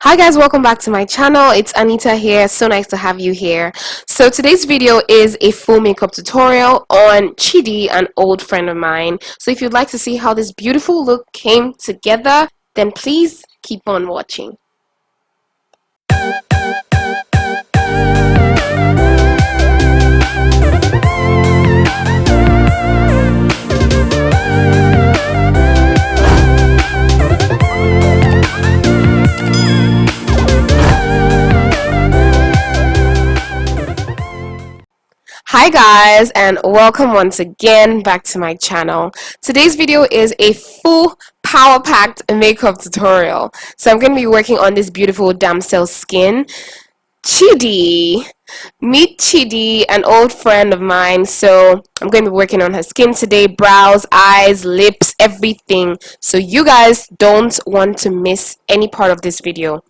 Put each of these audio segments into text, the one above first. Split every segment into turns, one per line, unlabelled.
Hi guys, welcome back to my channel. It's Anita here. So nice to have you here. So today's video is a full makeup tutorial on Chidi, an old friend of mine. So if you'd like to see how this beautiful look came together, then please keep on watching. Hi guys, and welcome once again back to my channel. Today's video is a full power-packed makeup tutorial. So I'm going to be working on this beautiful damsel skin. Chidi. Meet Chidi, an old friend of mine. So I'm going to be working on her skin today, brows, eyes, lips, everything. So you guys don't want to miss any part of this video.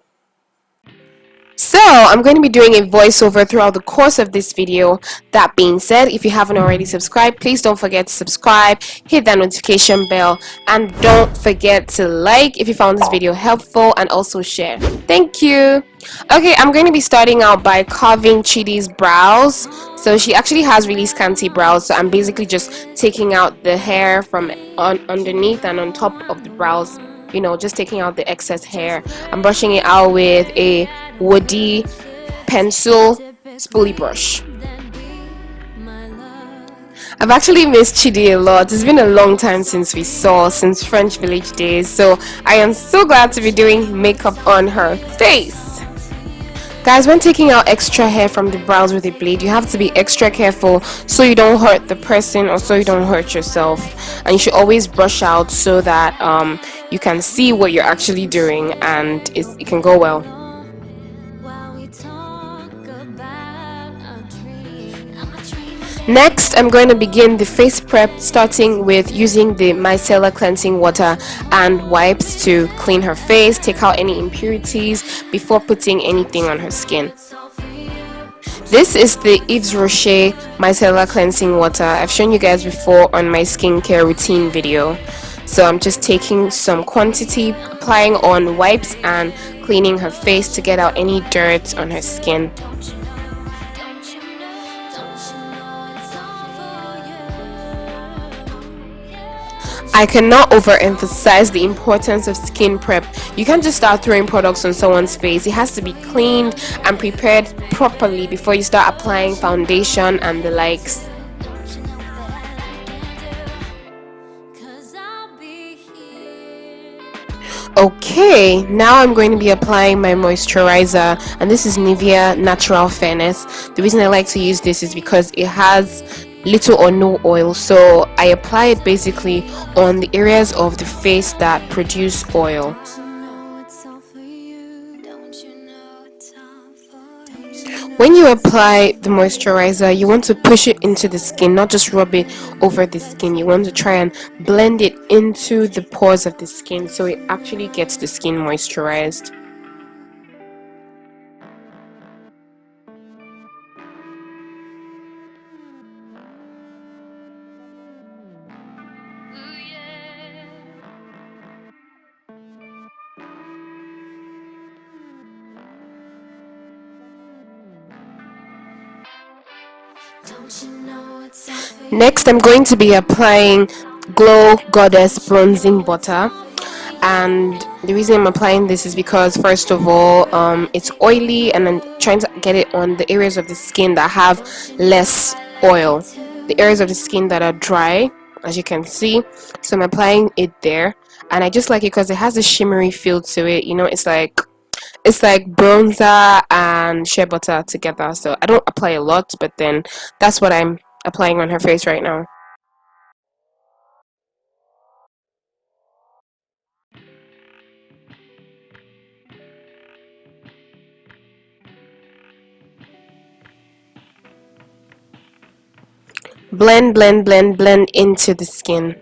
So I'm going to be doing a voiceover throughout the course of this video. That being said, if you haven't already subscribed, please don't forget to subscribe, hit that notification bell, and don't forget to like if you found this video helpful, and also share. Thank you. Okay, I'm going to be starting out by carving Chidi's brows. So she actually has really scanty brows, so I'm basically just taking out the hair from underneath and on top of the brows, you know, just taking out the excess hair. I'm brushing it out with a woody pencil spoolie brush. I've actually missed Chidi a lot. It's been a long time since French Village days, so I am so glad to be doing makeup on her face. Guys, when taking out extra hair from the brows with a blade, you have to be extra careful so you don't hurt the person or so you don't hurt yourself. And you should always brush out so that you can see what you're actually doing and it can go well. Next, I'm going to begin the face prep, starting with using the micellar cleansing water and wipes to clean her face, take out any impurities before putting anything on her skin. This is the Yves Rocher micellar cleansing water. I've shown you guys before on my skincare routine video. So I'm just taking some quantity, applying on wipes and cleaning her face to get out any dirt on her skin. I cannot overemphasize the importance of skin prep. You can't just start throwing products on someone's face. It has to be cleaned and prepared properly before you start applying foundation and the likes. Okay, now I'm going to be applying my moisturizer, and this is Nivea Natural Fairness. The reason I like to use this is because it has little or no oil, so I apply it basically on the areas of the face that produce oil. When you apply the moisturizer, you want to push it into the skin, not just rub it over the skin. You want to try and blend it into the pores of the skin so it actually gets the skin moisturized. Next, I'm going to be applying Glow Goddess Bronzing Butter, and the reason I'm applying this is because, first of all, it's oily, and I'm trying to get it on the areas of the skin that have less oil, the areas of the skin that are dry, as you can see. So I'm applying it there, and I just like it because it has a shimmery feel to it. You know, it's like bronzer and shea butter together. So I don't apply a lot, but then that's what I'm applying on her face right now. Blend, blend, blend, blend into the skin.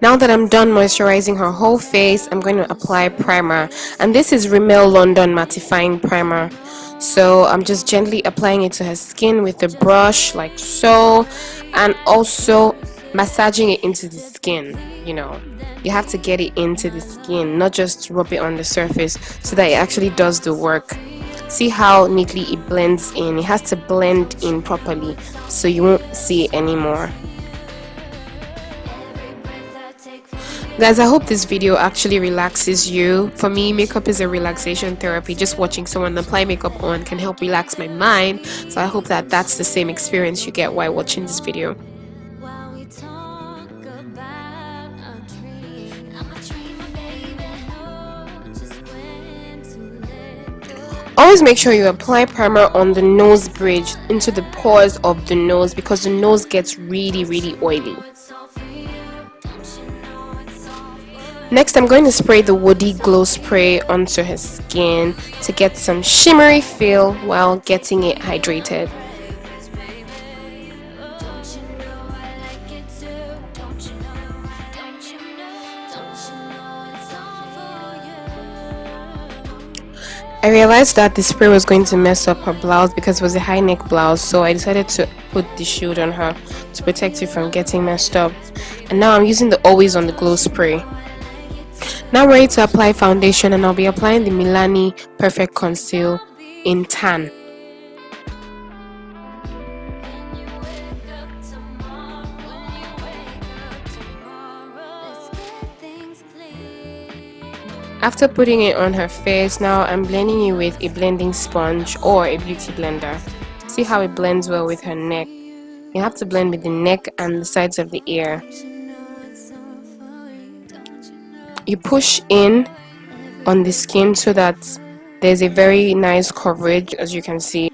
Now that I'm done moisturizing her whole face, I'm going to apply primer, and this is Rimmel London Mattifying Primer. So I'm just gently applying it to her skin with the brush like so, and also massaging it into the skin, you know. You have to get it into the skin, not just rub it on the surface, so that it actually does the work. See how neatly it blends in. It has to blend in properly so you won't see it anymore. Guys, I hope this video actually relaxes you. For me, makeup is a relaxation therapy. Just watching someone apply makeup on can help relax my mind. So I hope that that's the same experience you get while watching this video. Always make sure you apply primer on the nose bridge into the pores of the nose, because the nose gets really oily. Next, I'm going to spray the Woody Glow Spray onto her skin to get some shimmery feel while getting it hydrated. I realized that the spray was going to mess up her blouse because it was a high neck blouse, so I decided to put the shield on her to protect it from getting messed up. And now I'm using the Always on the Glow Spray. Now I'm ready to apply foundation, and I'll be applying the Milani Perfect Conceal in Tan. After putting it on her face, now I'm blending it with a blending sponge or a beauty blender. See how it blends well with her neck. You have to blend with the neck and the sides of the ear. You push in on the skin so that there's a very nice coverage, as you can see.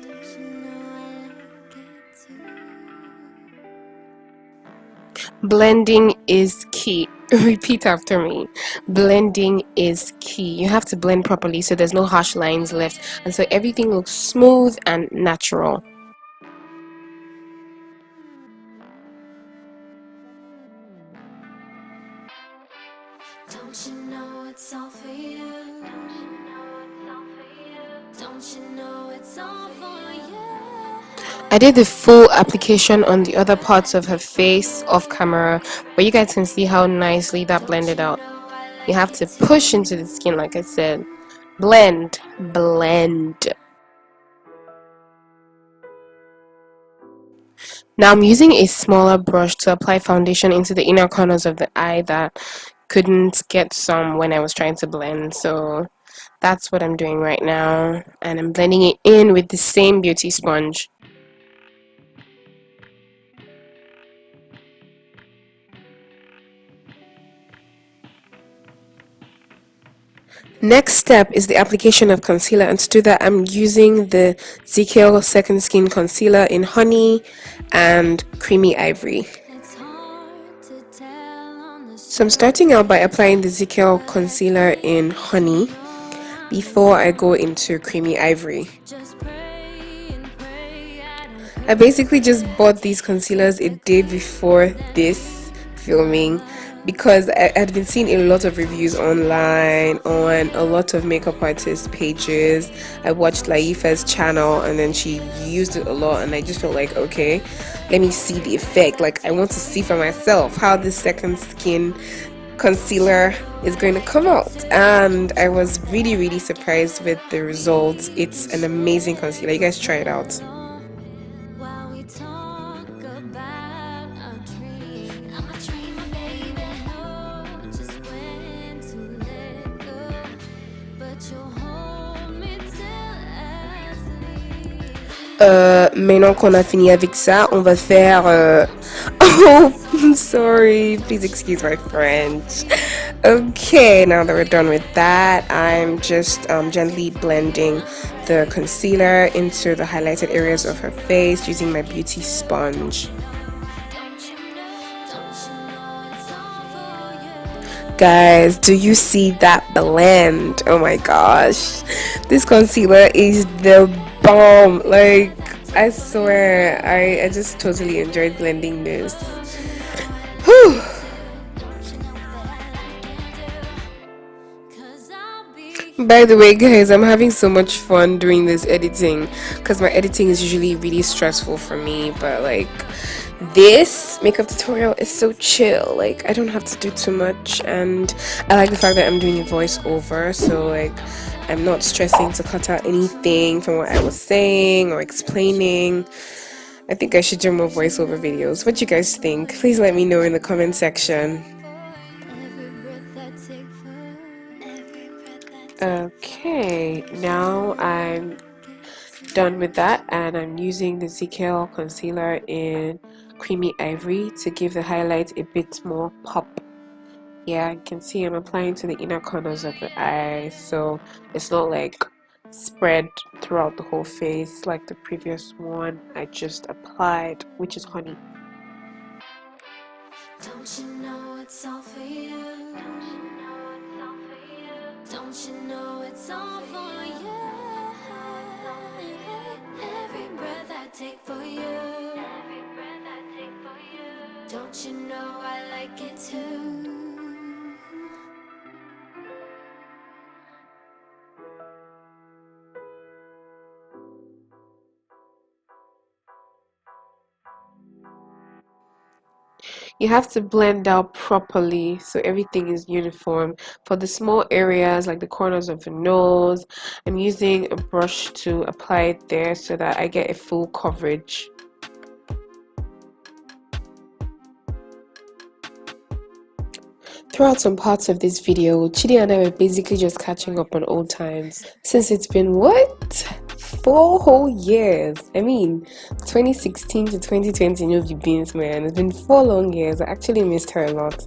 Blending is key. Repeat after me. Blending is key. You have to blend properly so there's no harsh lines left, and so everything looks smooth and natural. Don't you know it's all for you? Don't you know it's all for you? I did the full application on the other parts of her face off camera, but you guys can see how nicely that blended out. You have to push into the skin, like I said. Blend. Now I'm using a smaller brush to apply foundation into the inner corners of the eye that couldn't get some when I was trying to blend. So that's what I'm doing right now, and I'm blending it in with the same beauty sponge. Next step is the application of concealer, and to do that I'm using the Zika Second Skin Concealer in Honey and Creamy Ivory. So I'm starting out by applying the Zika Concealer in Honey before I go into Creamy Ivory. I basically just bought these concealers a day before this filming because I had been seeing a lot of reviews online on a lot of makeup artist pages. I watched Laifa's channel and then she used it a lot, and I just felt like, okay, let me see the effect. Like, I want to see for myself how this Second Skin concealer is going to come out, and I was really surprised with the results. It's an amazing concealer. You guys try it out. Maintenant qu'on a fini avec ça, on va faire oh, I'm sorry, please excuse my French. Okay, now that we're done with that, I'm just gently blending the concealer into the highlighted areas of her face using my beauty sponge. Guys, do you see that blend? Oh my gosh, this concealer is the bomb. Like, I swear, I just totally enjoyed blending this. Whew. By the way, guys, I'm having so much fun doing this editing because my editing is usually really stressful for me, but like, This makeup tutorial is so chill. Like, I don't have to do too much, and I like the fact that I'm doing a voiceover, so like I'm not stressing to cut out anything from what I was saying or explaining. I think I should do more voiceover videos. What you guys think? Please let me know in the comment section. Okay, now I'm done with that, and I'm using the zika concealer in creamy ivory to give the highlight a bit more pop. Yeah, you can see I'm applying to the inner corners of the eye, so it's not like spread throughout the whole face like the previous one I just applied, which is honey. Don't you know it's all for you? Don't you know it's all for you? Every breath I take for you. Don't you know I like it too? You have to blend out properly so everything is uniform. For the small areas like the corners of the nose, I'm using a brush to apply it there so that I get a full coverage. Throughout some parts of this video, Chidi and I were basically just catching up on old times. Since it's been what? 4 whole years. I mean, 2016 to 2020, no be beans, man. It's been 4 long years. I actually missed her a lot.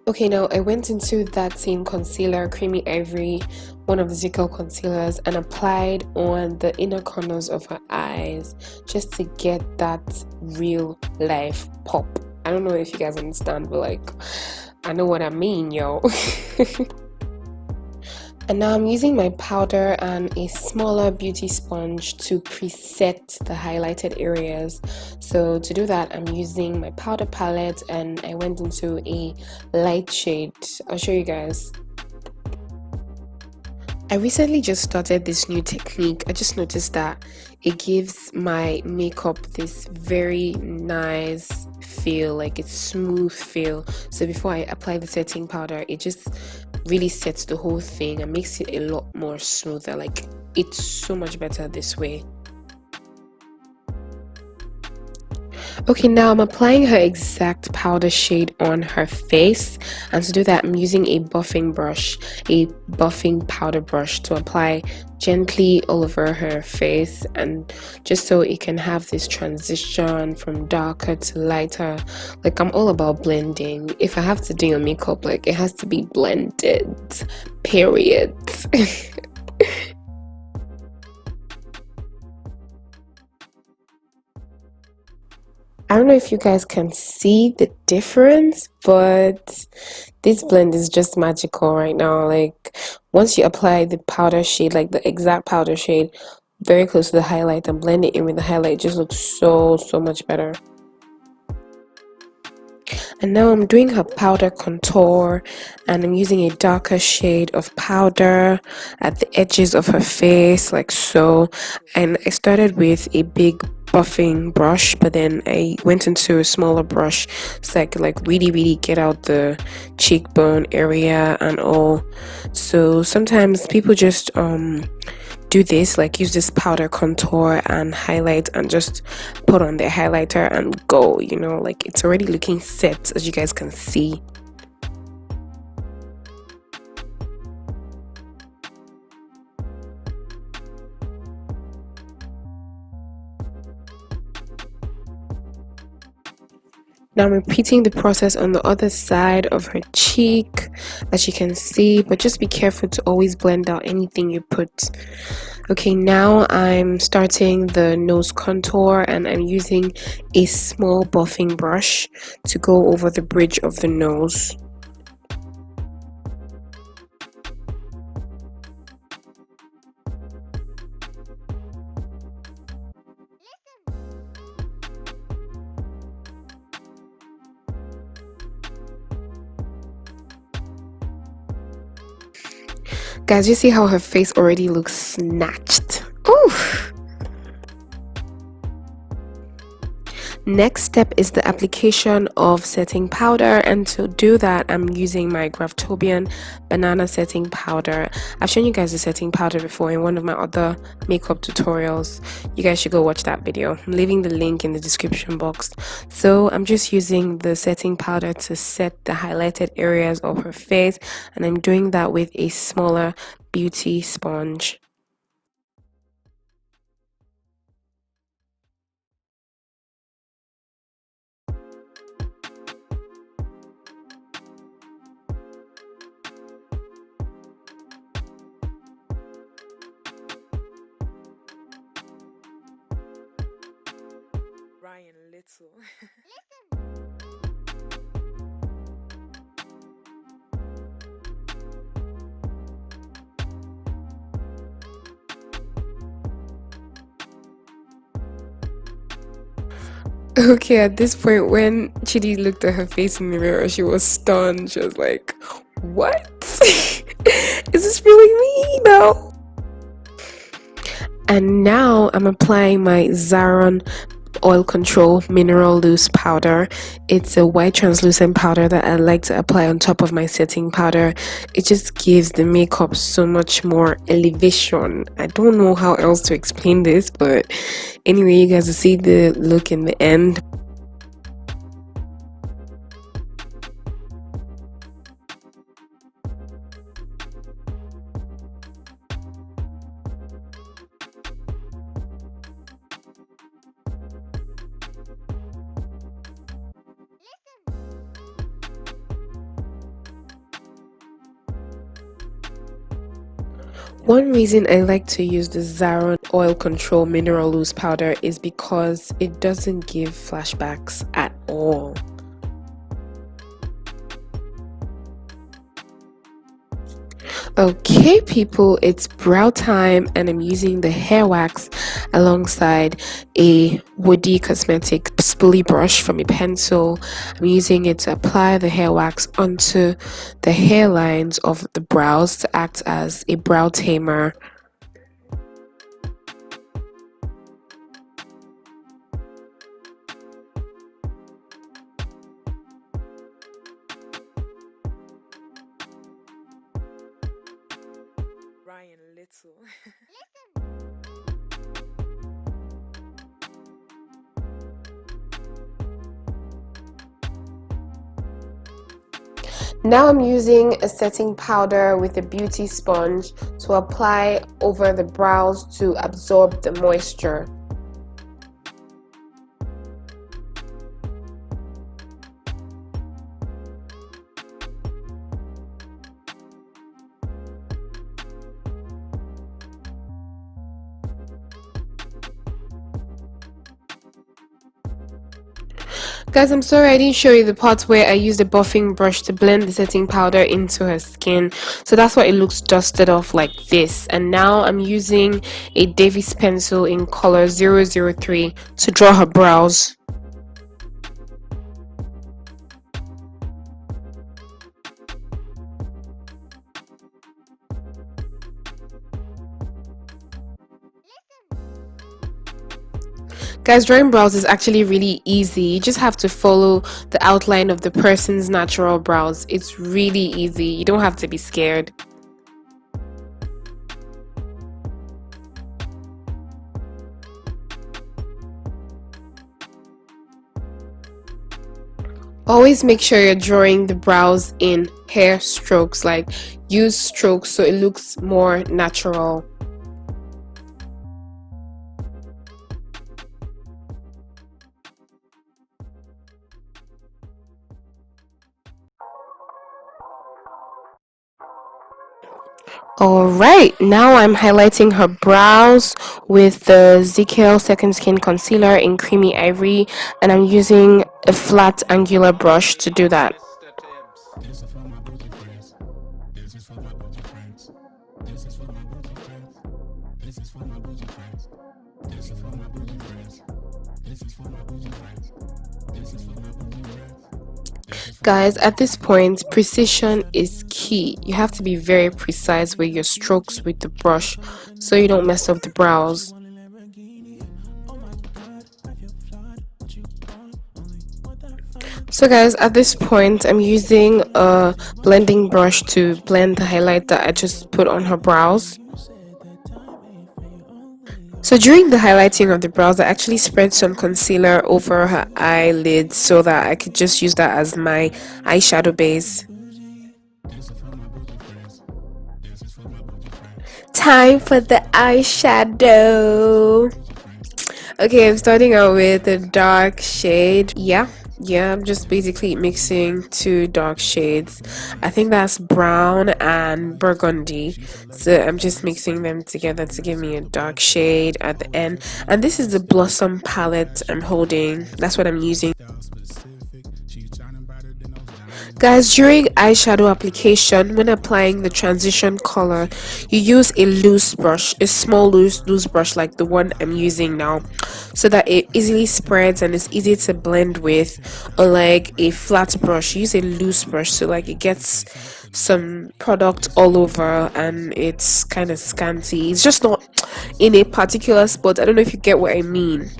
Okay, now I went into that same concealer, Creamy Ivory, one of the zika concealers, and applied on the inner corners of her eyes just to get that real life pop. I don't know if you guys understand, but like, I know what I mean, yo. And now I'm using my powder and a smaller beauty sponge to preset the highlighted areas. So to do that, I'm using my powder palette and I went into a light shade. I'll show you guys. I recently just started this new technique. I just noticed that it gives my makeup this very nice feel, like it's smooth feel. So before I apply the setting powder, it just really sets the whole thing and makes it a lot more smoother. Like, it's so much better this way. Okay, now I'm applying her exact powder shade on her face, and to do that I'm using a buffing brush, a buffing powder brush, to apply gently all over her face, and just so it can have this transition from darker to lighter. Like, I'm all about blending. If I have to do your makeup, like, it has to be blended, period. I don't know if you guys can see the difference, but this blend is just magical right now. Like, once you apply the powder shade, like the exact powder shade, very close to the highlight, and blend it in with the highlight, it just looks so much better. And now I'm doing her powder contour, and I'm using a darker shade of powder at the edges of her face, like so. And I started with a big buffing brush, but then I went into a smaller brush so I could like really get out the cheekbone area and all. So sometimes people just do this, like use this powder contour and highlight and just put on their highlighter and go, you know, like it's already looking set, as you guys can see. Now I'm repeating the process on the other side of her cheek, as you can see, but just be careful to always blend out anything you put. Okay, now I'm starting the nose contour, and I'm using a small buffing brush to go over the bridge of the nose. Guys, you see how her face already looks snatched? Ooh! Next step is the application of setting powder, and to do that I'm using my Graftobian banana setting powder. I've shown you guys the setting powder before in one of my other makeup tutorials. You guys should go watch that video. I'm leaving the link in the description box. So I'm just using the setting powder to set the highlighted areas of her face, and I'm doing that with a smaller beauty sponge.
Ryan Little.
Okay, at this point, when Chidi looked at her face in the mirror, she was stunned. She was like, "What? Is this really me now?" And now I'm applying my Xaron oil control mineral loose powder. It's a white translucent powder that I like to apply on top of my setting powder. It just gives the makeup so much more elevation. I don't know how else to explain this, but anyway, you guys will see the look in the end. One reason I like to use the Xaron Oil Control Mineral Loose Powder is because it doesn't give flashbacks at all. Okay people, it's brow time, and I'm using the hair wax alongside a woody cosmetic spoolie brush from a pencil. I'm using it to apply the hair wax onto the hairlines of the brows to act as a brow tamer.
Ryan Little.
Now I'm using a setting powder with a beauty sponge to apply over the brows to absorb the moisture. Guys, I'm sorry I didn't show you the part where I used a buffing brush to blend the setting powder into her skin. So that's why it looks dusted off like this. And now I'm using a Davis pencil in color 003 to draw her brows. Guys, drawing brows is actually really easy. You just have to follow the outline of the person's natural brows. It's really easy. You don't have to be scared. Always make sure you're drawing the brows in hair strokes, like use strokes so it looks more natural. Alright, now I'm highlighting her brows with the Zika Second Skin Concealer in Creamy Ivory, and I'm using a flat angular brush to do that.
This is for my bougie friends. This is for my bougie friends. This is for my bougie friends. This is for my bougie friends. This is for my bougie friends. This is for my bougie friends. This is for my bougie friends.
Guys, at this point, precision is key. You have to be very precise with your strokes with the brush so you don't mess up the brows. So guys, at this point I'm using a blending brush to blend the highlight that I just put on her brows. So during the highlighting of the brows, I actually spread some concealer over her eyelids so that I could just use that as my eyeshadow base. Time for the eyeshadow. Okay, I'm starting out with a dark shade. Yeah, I'm just basically mixing two dark shades. I think that's brown and burgundy. So I'm just mixing them together to give me a dark shade at the end. And this is the Blossom palette I'm holding. That's what I'm using. Guys, during eyeshadow application, when applying the transition color, you use a loose brush, a small loose brush like the one I'm using now, so that it easily spreads and it's easy to blend with. Unlike a flat brush, use a loose brush so like it gets some product all over and it's kind of scanty. It's just not in a particular spot. I don't know if you get what I mean.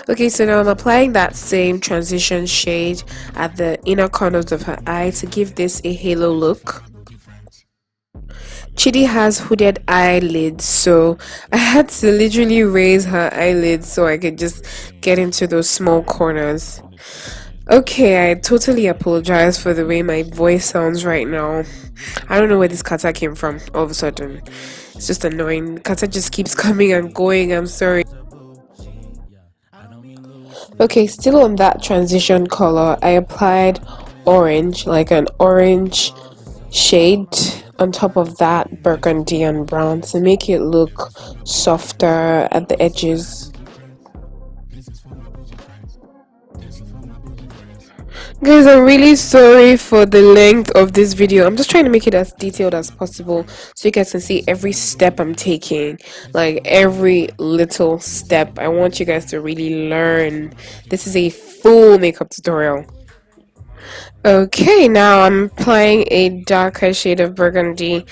Okay, so now I'm applying that same transition shade at the inner corners of her eye to give this a halo look. Chidi has hooded eyelids, so I had to literally raise her eyelids so I could just get into those small corners. Okay, I totally apologize for the way my voice sounds right now. I don't know where this kata came from all of a sudden. It's just annoying. Kata just keeps coming and going. I'm sorry. Okay, still on that transition color, I applied orange, like an orange shade on top of that burgundy and brown to make it look softer at the edges. Guys, I'm really sorry for the length of this video. I'm just trying to make it as detailed as possible so you guys can see every step I'm taking, like every little step. I want you guys to really learn. This is a full makeup tutorial. Okay, now I'm applying a darker shade of burgundy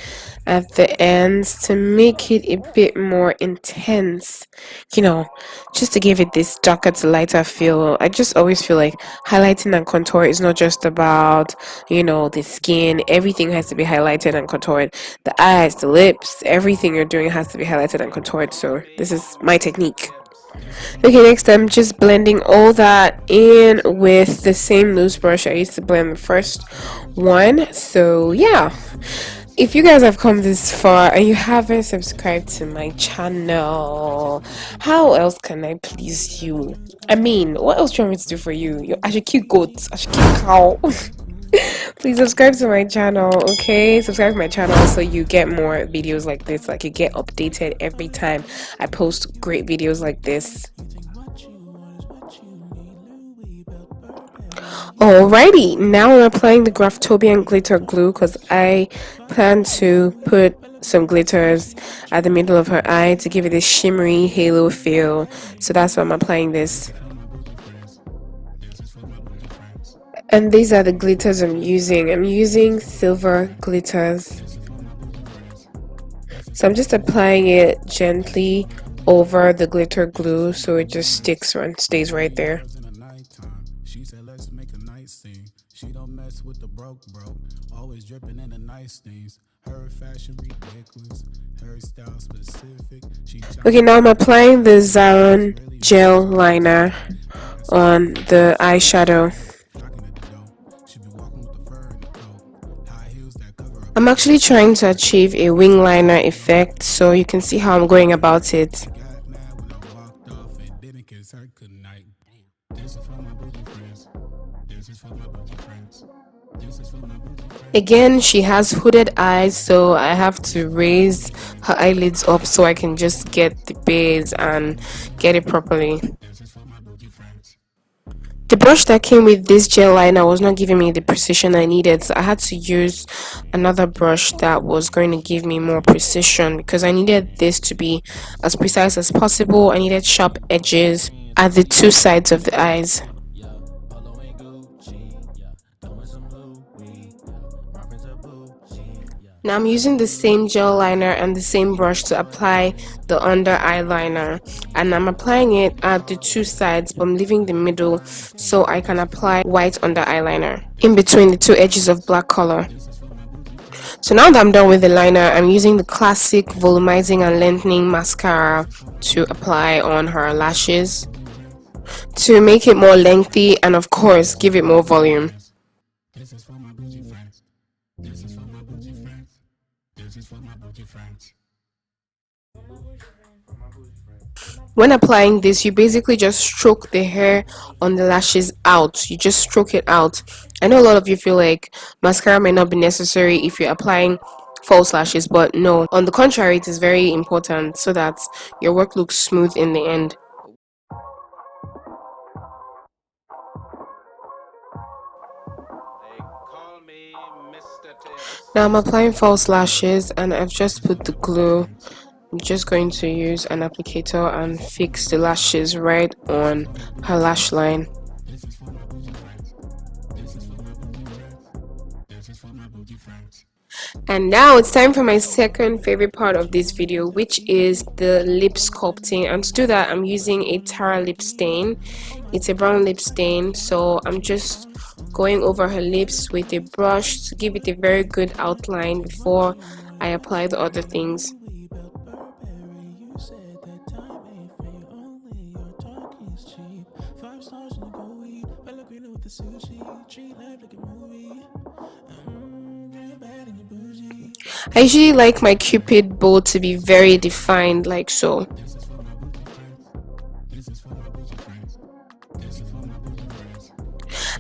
at the ends to make it a bit more intense, you know, just to give it this darker to lighter feel. I just always feel like highlighting and contour is not just about, the skin. Everything has to be highlighted and contoured. The eyes, the lips, everything you're doing has to be highlighted and contoured. So this is my technique. Okay, next I'm just blending all that in with the same loose brush I used to blend the first one. So yeah, if you guys have come this far and you haven't subscribed to my channel, how else can I please you? I mean, what else do you want me to do for you? I should keep goats, I should keep cow. Please subscribe to my channel, okay? Subscribe to my channel so you get more videos like this, like you get updated every time I post great videos like this. Alrighty, now I'm applying the Graftobian glitter glue because I plan to put some glitters at the middle of her eye to give it a shimmery halo feel. So that's why I'm applying this. And these are the glitters I'm using. I'm using silver glitters. So I'm just applying it gently over the glitter glue so it just sticks and stays right there.
She said, let's make a night scene. She don't mess with the broke, always dripping in the nice things. Her fashion ridiculous, her style specific.
Okay, now I'm applying the Xaron gel liner on the eyeshadow. I'm actually trying to achieve a wing liner effect, so you can see how I'm going about it. Again, she has hooded eyes, so I have to raise her eyelids up so I can just get the base and get it properly. The brush that came with this gel liner was not giving me the precision I needed, so I had to use another brush that was going to give me more precision because I needed this to be as precise as possible. I needed sharp edges at the two sides of the eyes. Now I'm using the same gel liner and the same brush to apply the under eyeliner, and I'm applying it at the two sides but I'm leaving the middle so I can apply white under eyeliner in between the two edges of black color. So now that I'm done with the liner, I'm using the classic volumizing and lengthening mascara to apply on her lashes to make it more lengthy and of course give it more volume.
This is for my bougie friends. This is for my bougie friends. This is for my bougie friends.
When applying this, you basically just stroke the hair on the lashes out. You just stroke it out. I know a lot of you feel like mascara may not be necessary if you're applying false lashes, but no, on the contrary, it is very important so that your work looks smooth in the end. Now I'm applying false lashes and I've just put the glue. I'm just going to use an applicator and fix the lashes right on her lash line.
This is for my bougie friends. This is for my bougie friends. This is for my bougie friends.
And now it's time for my second favorite part of this video, which is the lip sculpting. And to do that, I'm using a Tara lip stain. It's a brown lip stain, so I'm just going over her lips with a brush to give it a very good outline before I apply the other things. I usually like my cupid bow to be very defined, like so.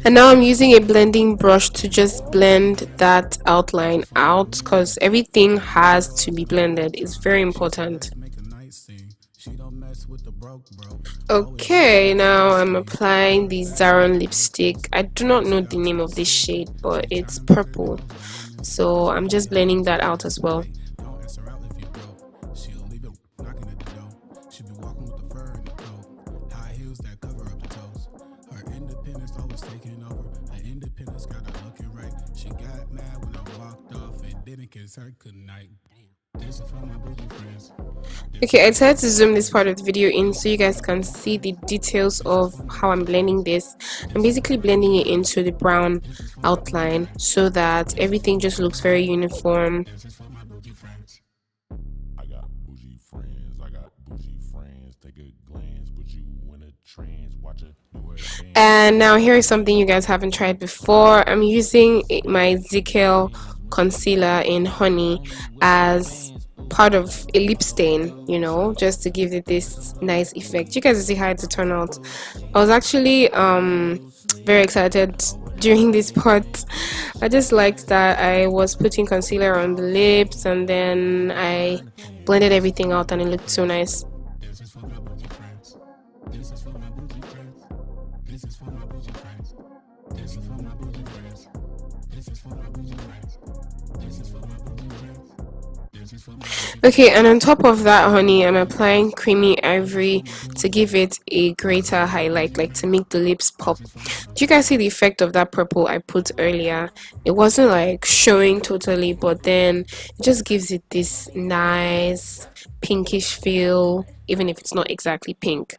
And now I'm using a blending brush to just blend that outline out because everything has to be blended. It's very important. Okay, now I'm applying the Xaron lipstick. I do not know the name of this shade, but it's purple. So I'm just blending that out as well. Okay, I decided to zoom this part of the video in so you guys can see the details of how I'm blending this. I'm basically blending it into the brown outline so that everything just looks very uniform.
I got bougie friends, take a glance, put you in a trance, watch a new advance.
And now here is something you guys haven't tried before. I'm using my Zika concealer in honey as part of a lip stain, you know, just to give it this nice effect. You guys will see how it turned out. I was actually very excited during this part. I just liked that I was putting concealer on the lips and then I blended everything out and it looked so nice.
This is for my bougie friends. This is for my bougie friends. This is for my bougie friends. This is for my bougie friends. This is for my bougie friends. This is for my bougie friends.
Okay, and on top of that, honey, I'm applying creamy ivory to give it a greater highlight, like to make the lips pop. Do you guys see the effect of that purple I put earlier? It wasn't like showing totally, but then it just gives it this nice pinkish feel, even if it's not exactly pink.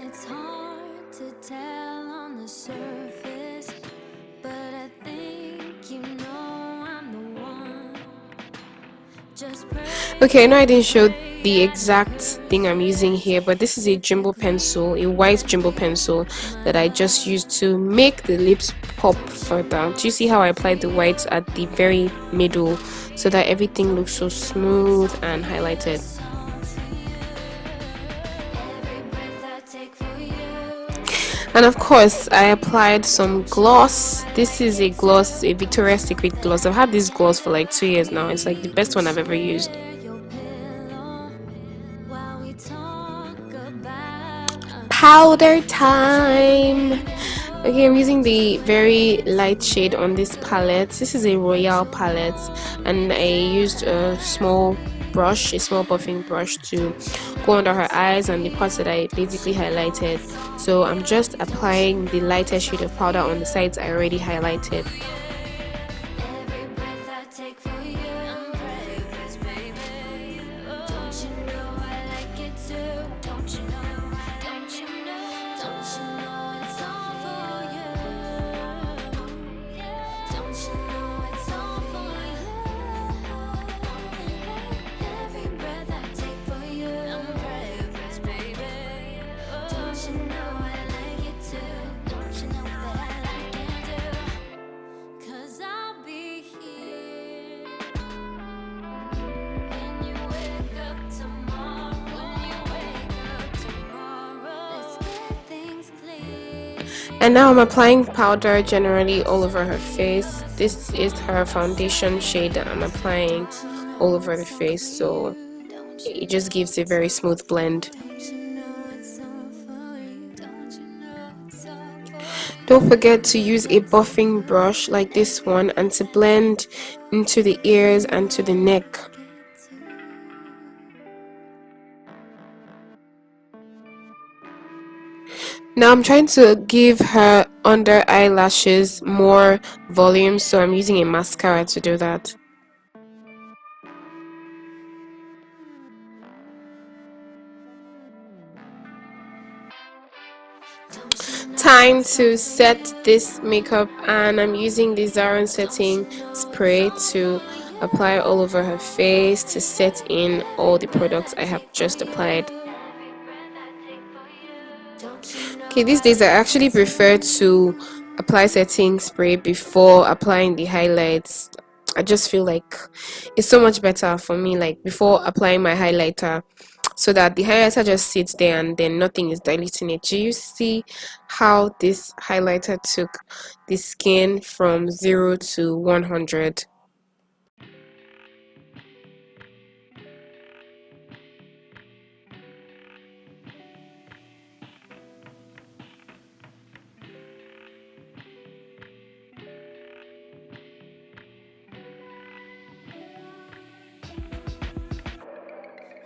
It's hard to tell on the surface, but I think you know I'm the one. Just
okay, I know I didn't show the exact thing I'm using here, but this is a jumbo pencil, a white jumbo pencil that I just used to make the lips pop further. Do you see how I applied the whites at the very middle so that everything looks so smooth and highlighted? And of course, I applied some gloss. This is a gloss, a Victoria's Secret gloss. I've had this gloss for like 2 years now. It's like the best one I've ever used. Powder time! Okay, I'm using the very light shade on this palette. This is a Royal palette, and I used a small brush, a small buffing brush, to go under her eyes and the parts that I basically highlighted. So I'm just applying the lighter shade of powder on the sides I already highlighted.
Every breath I take for you, I'm breathless, baby. Don't you know I like it too? Don't you know? Don't you know? Don't you know it's all for you? Don't you know it's all for you? Every breath I take for you, I'm breathless, baby. Don't you know I like it too? Don't you know that I like it too? 'Cause I'll be here when you wake up tomorrow. When you wake up tomorrow, let's get things clear.
And now I'm applying powder generally all over her face. This is her foundation shade that I'm applying all over the face, so it just gives a very smooth blend.
Don't you know it's all for you? Don't you know it's all for you?
Don't forget to use a buffing brush like this one and to blend into the ears and to the neck. Now I'm trying to give her under eyelashes more volume, so I'm using a mascara to do that. Time to set this makeup, and I'm using the Xaron setting spray to apply all over her face to set in all the products I have just applied. Okay, these days I actually prefer to apply setting spray before applying the highlights. I just feel like it's so much better for me, like before applying my highlighter, so that the highlighter just sits there and then nothing is diluting it. Do you see how this highlighter took the skin from 0 to 100?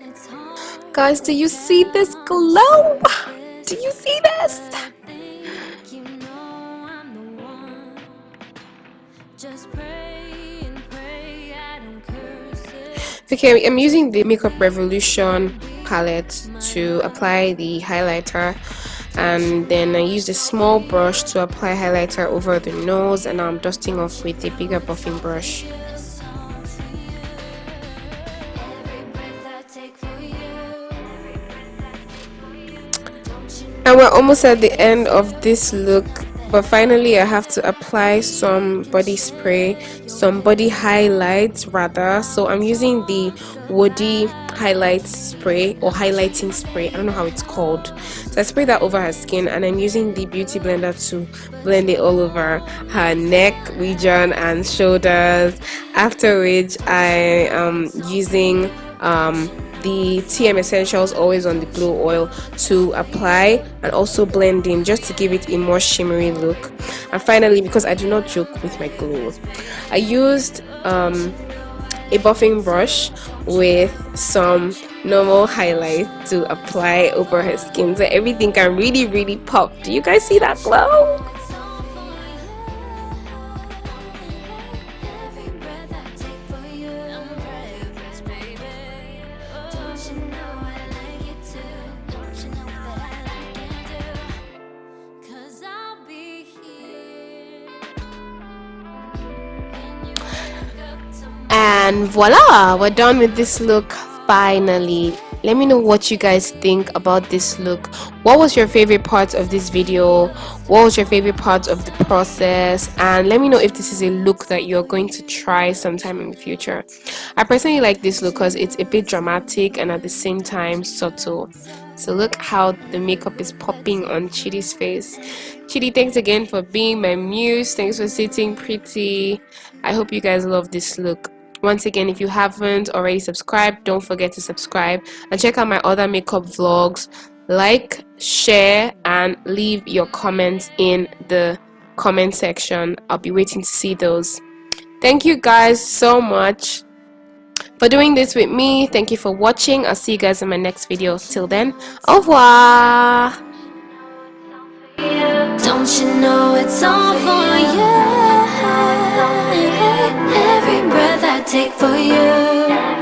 It's hard
Guys, do you see this glow? Do you see this?
I think you know I'm the one. Just pray and pray I don't curse it.
Okay, I'm using the Makeup Revolution palette to apply the highlighter, and then I used a small brush to apply highlighter over the nose, and now I'm dusting off with a bigger buffing brush.
Every breath I take for you.
And we're almost at the end of this look, but finally I have to apply some body spray, some body highlights rather. So I'm using the Woody highlight spray or highlighting spray, I don't know how it's called. So I spray that over her skin, and I'm using the beauty blender to blend it all over her neck region and shoulders, after which I am using the TM Essentials Always on the Glow oil to apply and also blend in, just to give it a more shimmery look. And finally, because I do not joke with my glow, I used a buffing brush with some normal highlight to apply over her skin so everything can really pop. Do you guys see that glow?
It's all for you. Every breath I take for you, I'm breathless, baby. Don't you know I like it too? Don't you know that I like it too? 'Cause I'll be here when you wake up tomorrow.
And voila, we're done with this look finally. Let me know what you guys think about this look. What was your favorite part of this video? What was your favorite part of the process? And let me know if this is a look that you're going to try sometime in the future. I personally like this look because it's a bit dramatic and at the same time subtle. So look how the makeup is popping on Chidi's face. Chidi, thanks again for being my muse. Thanks for sitting pretty. I hope you guys love this look. Once again, if you haven't already subscribed, don't forget to subscribe and check out my other makeup vlogs like, share, and leave your comments in the comment section. I'll be waiting to see those. Thank you guys so much for doing this with me. Thank you for watching. I'll see you guys in my next video. Till then, au revoir.
Don't you know it's all for you? Every breath I take for you.